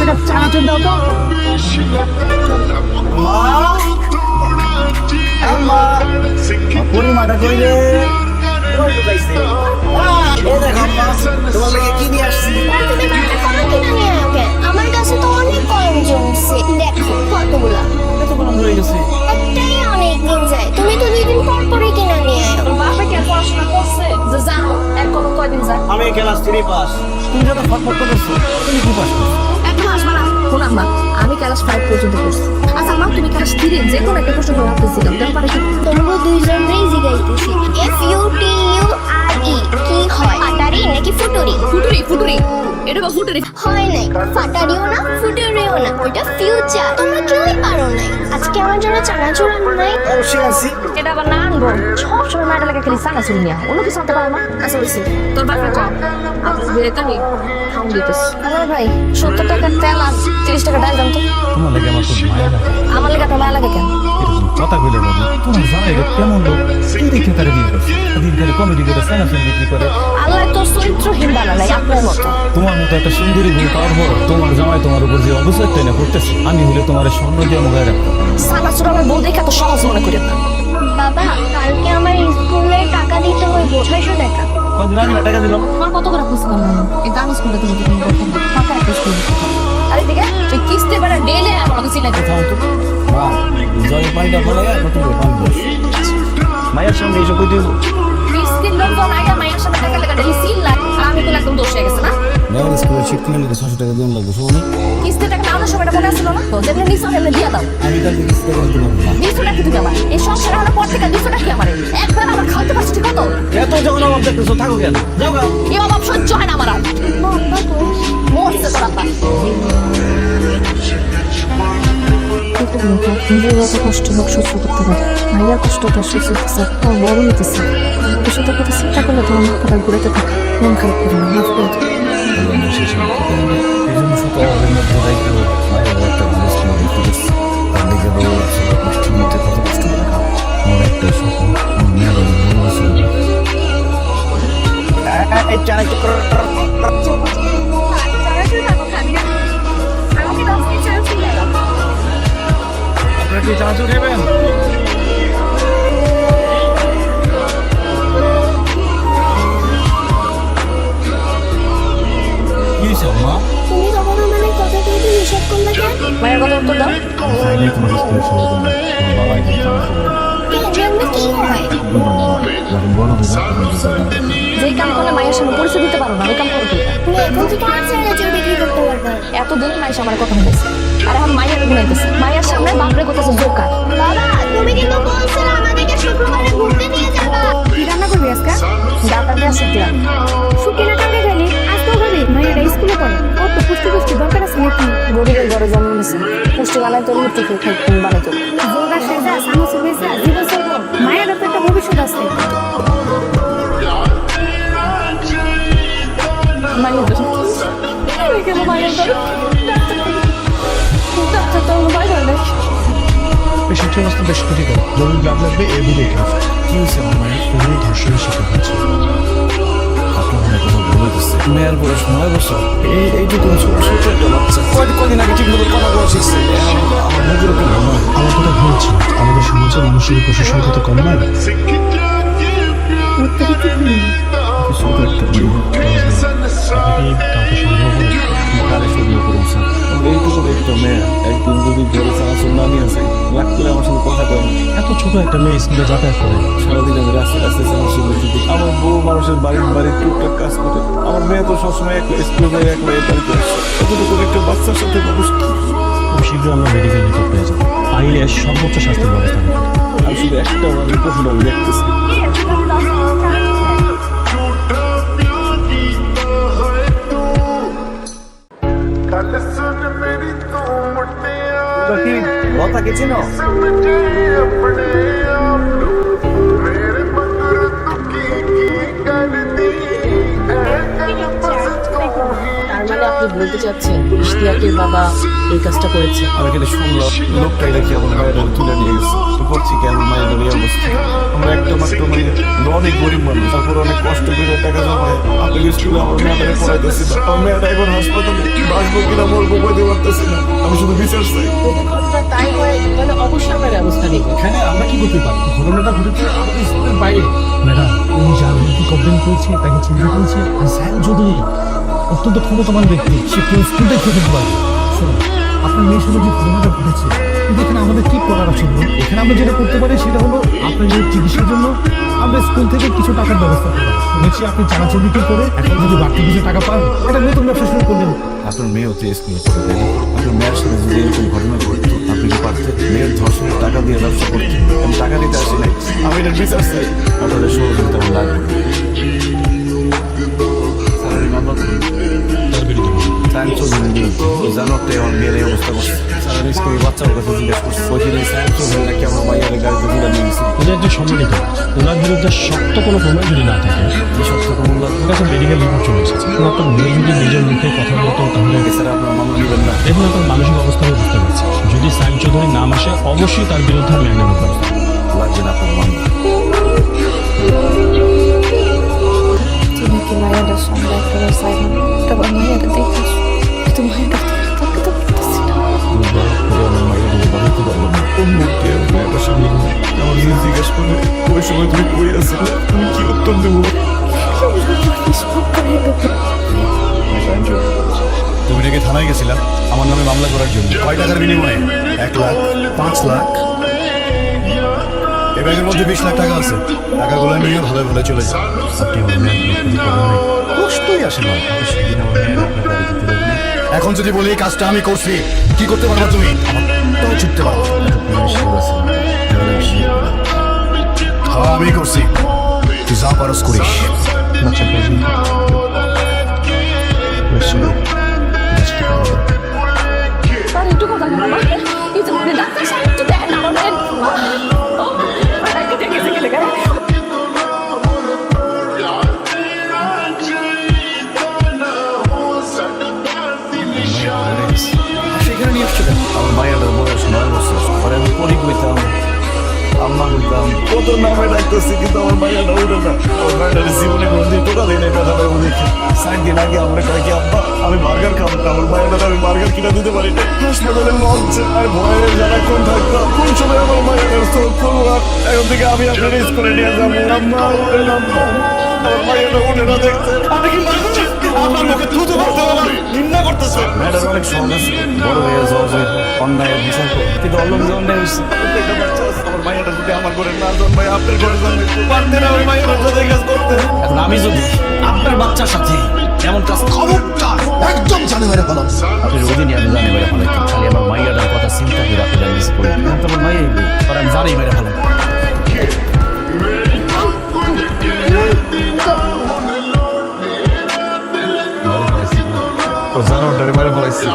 টাকা চানাচুর দাও তো। পরিমাটা কই রে? তোমার লাগে কি নিয়ে আসছি? তুমি একটা কলম কিনে নিয়ে আয় ওকে। আমার কাছে তো অনেক কলম জমছে, দেখো কতগুলা। এত কলম রয়ে গেছে। একটাই অনেক দিন যায়, তুমি তো 2 দিন পর পরই কিনে নিয়ে আয়। বাপে কে পড়াশোনা করছে যে জানো এক কলম কয়দিন যায়? আমি ক্লাস 3 পাস। তুমি যত ফটফট করছো, তুমি কি পাস করছো? একদম আসবা না। শোনাম না, আমি ক্লাস 5 পর্যন্ত পড়ছি। আচ্ছা মা, তুমি ক্লাস 3 যে কোনো একটা প্রশ্ন করে ভাবতেছিলাম, দেখো পারে কি? তোমরা দুইজনেই জিগাইতেছি, FUTURE কি হয়? ফাটারি নাকি ফুটুরি? ফুটুরি ফুটুরি, এটা বা ফুটুরি হয় নাই, ফাটারিও না ফুটুরিও না, ওটা ফিউচার। তোমরা কেউই পারো নাই। আজকে আমার জন্য চানাচুর আনো নাই? অবশ্যই আছি। এটা আবার না আনবো। সবসময় মায়ের লাগে খালি সানা শুনি না, অন্য কিছু আনতে পারো না। আচ্ছা বলছি তোর বাপরে কম আপনার বিয়ে কানি খাওয়ান দিতেছ। আমার ভাই 70 টাকার তেল আর 30 টাকা ডাল দাম তো। তোমার লাগে আমার খুব মায়া লাগে। আমার লেগে তো মায়া লাগে কেন? এরকম কথা কইলে বলো, তোমার জামাই লোক কেমন লোক? কি দেখে তারা বিয়ে করছে? দিনকালে কমেডি করে সানাফিন বিক্রি করে। আল্লাহ তো চরিত্রহীন বানালাই আপনার মতো। তোমার মতো একটা সুন্দরী বউ পাওয়ার পর তোমার জামাই তোমার উপর যে অবচেতন না করতেছে, আমি হলে তোমার স্বর্ণ দিয়ে মোগায় রাখতাম। সানাচুর আমার বউ দেখে এত সহজ মনে করি না। বাবা, কালকে আমার স্কুলে টাকা দিতে হইব 600 টাকা। কতদিন আগে টাকা দিলাম? তোমার কত করে খুঁজলাম না, এই দাম স্কুলে তুমি তুমি প্রথম টাকা একটা স্কুলে আরে দিকে তুই কিস্তি বাড়া ডেলে আমার কাছে লাগে। কোথাও তো মা, জয় পানিটা বলে নতুন করে পানি দাও। মায়ের সামনে এসব কই দিব? কিস্তির লোক তো নাই, মায়ের সাথে টাকা লাগা ডেলি সিল লাগ। আর আমি তো একদম দোষ হয়ে গেছে না। মেয়ের স্কুলে শিট কিনে নিতে 600 টাকা দিন লাগবে, শোনো? কিস্তির টাকা নাও সময়টা মনে আসছিল না তো, যেগুলো নিছো সেগুলো দিয়ে দাও। আমি কালকে কিস্তি টাকা দিতে পারবো না। 200 টাকা তুমি আমার এই সংসার হওয়ার পর থেকে 200 টাকা আমার একবার আমার খাওয়াতে পারছি ঠিক মতো। এত যখন অভাব দেখতেছো থাকো কেন? যাও গা। এই অভাব সহ্য হয় না আমার আর। মরছে তোর আব্বা। নিজের যত কষ্ট হোক সহ্য করতে পারে, মাইয়ার কষ্টটা সহ্য করতেছে, আমার বড় হইতেছে। বিষয়টা কথা চিন্তা করলে তোমার মাথাটা ঘুরাতে থাকে। মন খারাপ করে না, মাফ করে দাও। এই জন্য শুধু আমাদের মধ্যে দায়িত্ব মায়ের একটা মানুষ তোমার দেখতে করছে। তার দিকে বড় আছে, কষ্টের মধ্যে কত কষ্ট করে খাও। আমার একটা স্বপ্ন, আমার মেয়ের বড় আছে। এই চানা একটু আপনারা কি চানাচুর খাবেন? কি হয়েছে মা? তুমি কখনো মানে কথা কইতে নিষেধ করলে কেন? মায়ের কথা উত্তর দাও। চাইলেই তোমার স্কুলের সবাই তোমার বাবাই তোমার জন্য কি হয়? যখন বড় হবে তখন বুঝতে পারবে। যেই কাম করলে মায়ের সামনে পরিচয় দিতে পারো না, ওই কাম করো কি? তুমি এখন থেকে আর চানাচুর বিক্রি করতে পারবে না। এতদিন মায়ের আমার কথা বলছে, আর এখন মায়ের ঘুমাইতেছে। মায়ের সামনে বাপরে করতেছে জোকার। বাবা, তুমি কিন্তু বলছিলে আমাদেরকে শুক্রবারে ঘুরতে নিয়ে যাবা। কি রান্না করবি আজকে? ডাটা দিয়ে শুকিয়ে শুকিয়ে না কালকে খালি আজকেও খাবি? মায়ের স্কুলে পড়ে, ও তো পুষ্টি পুষ্টি দরকার আছে নাকি? গরিবের ঘরে জন্ম নিয়েছে, পুষ্টি বানাই তোর মূর্তি খাই বানাই তোর যোগা সেজা সামসু বেজা জীবন চলব। মায়ের তো একটা ভবিষ্যৎ আছে। মায়ের কেন মায়ের ডাক্তার তো মোবাইল হয় না। পেশেন্টের অবস্থা বেশ ক্রিটিক্যাল। জরুরি ব্লাড লাগবে, এভিডেট রাফট। কি হয়েছে আমার মায়ের? খুবই ধর্ষণের শিকার হচ্ছে। আপনার মনে কথা বলতেছে। মেয়ের বয়স 9 বছর। এইটুকু ছোট একটা বাচ্চা কদিন আগে ঠিক মতো কথা বলা শিখছে। আমার নিজের উপর আমার কথা ভুলছি। আমাদের সমাজে মানুষের পশুর সংখ্যা তো কম নয়। ছোট একটা কাউকে সন্দেহ করে কারে সরিয়ে করেছে। এইটুকু দেখতো মেয়ে একদিন যদি ঘরে চানাচুর না নিয়ে আসে লাগ করে আমার সঙ্গে কথা কয় না। এত ছোট একটা মেয়ে স্কুলে যাতায়াত করে। সারাদিন আমি রাস্তায় রাস্তায় চানাচুর বেঁচে দিই। আমার বউ মানুষের বাড়ির টুকটাক কাজ করে। আমার মেয়ে তো সবসময় একলা স্কুলে যায়, একলা এই বাড়িতে আসে। এতটুকু একটা বাচ্চার সাথে মানুষ কি? খুব শীঘ্রই আমরা মেডিকেল রিপোর্ট পেয়ে যাবো। পাইলে সর্বোচ্চ শাস্তির ব্যবস্থা নেব। আমি শুধু একটা আমার পশুটা দেখতেছি। লতাকে চিনো? তার মানে আপনি বলতে চাচ্ছেন ইশতিয়াকের বাবা এই কাজটা করেছে? আমি কিন্তু শুনলাম লোকটাই নাকি আমার মায়ের তুলে নিয়ে গেছে। এরপর থেকে আমার মায়ের এই অবস্থা। আমরা একটা মাত্র মায়ের অনেক গরিব মানুষ, তারপর অনেক কষ্ট করে টাকা জমায় আপনি স্কুলে আমার মেয়েটাকে পড়াইতেছি। আমার মেয়েটা এখন হাসপাতালে বাঁচবো কিনা মরবো বলতে পারতেছি পারতেছি না, আমি শুধু বিচার চাই। তাই হয় তাহলে অবশ্যই আমরা ব্যবস্থা নিব। এখানে আমরা কি করতে পারি? ঘটনাটা ঘটেছে আমাদের স্কুলের বাইরে। ম্যাডাম, উনি যার বিরুদ্ধে কমপ্লেন করেছে তাকে চিন্তা করেছে স্যার চৌধুরী অত্যন্ত ক্ষমতাবান ব্যক্তি, সে কেউ স্কুলটাই খেতে পারে। শুনুন, আপনার মেয়ের সাথে যে ঘটনাটা ঘটেছে, কিন্তু এখানে আমাদের কি করার আছে বলুন? এখানে আমরা যেটা করতে পারি সেটা হলো আপনার মেয়ের চিকিৎসার জন্য আমরা স্কুল থেকে কিছু টাকার ব্যবস্থা করবো। শুনেছি আপনি চানাচুরি করে এখন যদি বাড়তি কিছু টাকা পান, একটা নতুন ব্যবসা শুরু করলেন। আপনার মেয়ে হচ্ছে স্কুলে পড়ে, তাই না? আপনার মেয়ের সাথে যদি এরকম ঘটনা ঘটতো, আপনি কি পারতেন মেয়ের ধর্ষণের টাকা দিয়ে ব্যবসা করতে? আমি টাকা দিতে আসি নাই, আমি এটার বিচার চাই। আপনাদের সহযোগিতা আমার লাগবে। স্যার, আমি মামলা করব। সায়েন্স চৌধুরীর বিরুদ্ধে। ওই জানোয়ারটা আমার মেয়ের এই অবস্থা করছে। স্যার, আমি স্কুলের বাচ্চার কাছে জিজ্ঞেস করছি, ওইখানে সায়েন্স চৌধুরী নাকি আমার মাইয়ারে গাড়িতে তুলে নিয়ে গেছে। উনি একজন সম্মানিত, ওনার বিরুদ্ধে শক্ত কোনো প্রমাণ যদি না থাকে, কি সত্য প্রমাণ লাগবে? ওর কাছে মেডিকেল রিপোর্ট চলে এসেছে। আপনার মেয়ে যদি নিজের মুখে কথা বলতো তাহলে স্যার, আপনার মামলা নেবেন না? দেখুন, আপনার মানসিক অবস্থা আমি বুঝতে পারছি। যদি সাইন চৌধুরীর নাম আসে, অবশ্যই তার বিরুদ্ধে আমি আইনের ব্যবস্থা নেব। লাগবে না আপনার মামলা। তুমি কি মায়ের সঙ্গে একটা সাইড তারপর মায়ের দেখিস তুমি মায়ের কাছে তাকে তো করতেছি না। আমার মাইয়ারে বাড়িতে পারবো না। কোন মুখে মেয়েটার সামনে আমার নিজে জিজ্ঞেস করে ওই সময় তুমি কই আছিলে, তুমি কি উত্তর দেবো? তুমি নাকি থানায় গেছিলা আমার নামে মামলা করার জন্য। কয় টাকার বিনিময়ে? 1 লাখ, 5 লাখ। এ ব্যাগের মধ্যে 20 লাখ টাকা আছে। টাকাগুলো নিয়ে ভালো ভালো চলে যাও। আপনি আমার মেয়ের ক্ষতি করবেন না। কষ্টই আসে না। সেদিন আমার মেয়ের আপনার বাড়িতে তুলে দিলেন। এখন যদি বলি এই কাজটা আমি করছি, কি করতে পারবা তুমি? আমারটাও ছুটতে পারবো। হ্যাঁ, আমি করছি। তুই যা পারস করিস। তার একটু কথা বলো মা, এই যে মনে ডাক্তার সাহেব একটু দেখেন আমার মেয়ের গেছে গেলে গায়ে সেখানে নিয়ে আসছো কেন? আমার মায়ের বয়স 9 বছর। পরে আমি পড়ি কইতাম, আম্মা কইতাম, কত নামে ডাকতেছি, কিন্তু আমার মায়েরটা উঠে না। আমার মায়ের জীবনে কোনোদিন টোকা দিই নাই ব্যথাটা দেখে। 4 দিন আগে আমরা কয় কি আব্বা আমি বার্গার খাবো, আমার মায়েরটা আমি বার্গার কিনা দিতে পারি না। হাসপাতালে লঞ্চে আর ভয়ে যারা কোন থাকতাম, কোন সময় আমার মায়ের চোখ করবো। এখন থেকে আমি আপনার স্কুলে নিয়ে যাবো। আম্মা উঠে নামবো, আমার মায়েরটা উঠে না দেখতে। আপনি কি মানছি? আপনার মুখে থুতু করতে হবে, নিন্দা করতেছে। ম্যাডাম অনেক সহজ আছে, বড় হয়ে সহজে অন্যায়ের বিচার করে, কিন্তু অলঙ্ঘে অন্যায় হচ্ছে। প্রত্যেকটা বাচ্চা আছে, আমার মায়েরটা যদি আমার ঘরে না জন্মায়, আপনার ঘরে জন্মাইতো, পারতেন আমার মায়ের সাথে কাজ করতে। এখন আমি যদি আপনার বাচ্চার সাথে এমন কাজ খবরদার একদম জানে মেরে ফেলাম। আপনি ওদিনই আমি জানি মেরে ফেলাইতাম। খালি আমার মাইয়াটার কথা চিন্তা করে আপনি জানিস করে আমার মাইয়াই আর আমি জানি মেরে ফেলাম। জানো মেরে ফেলাইছি।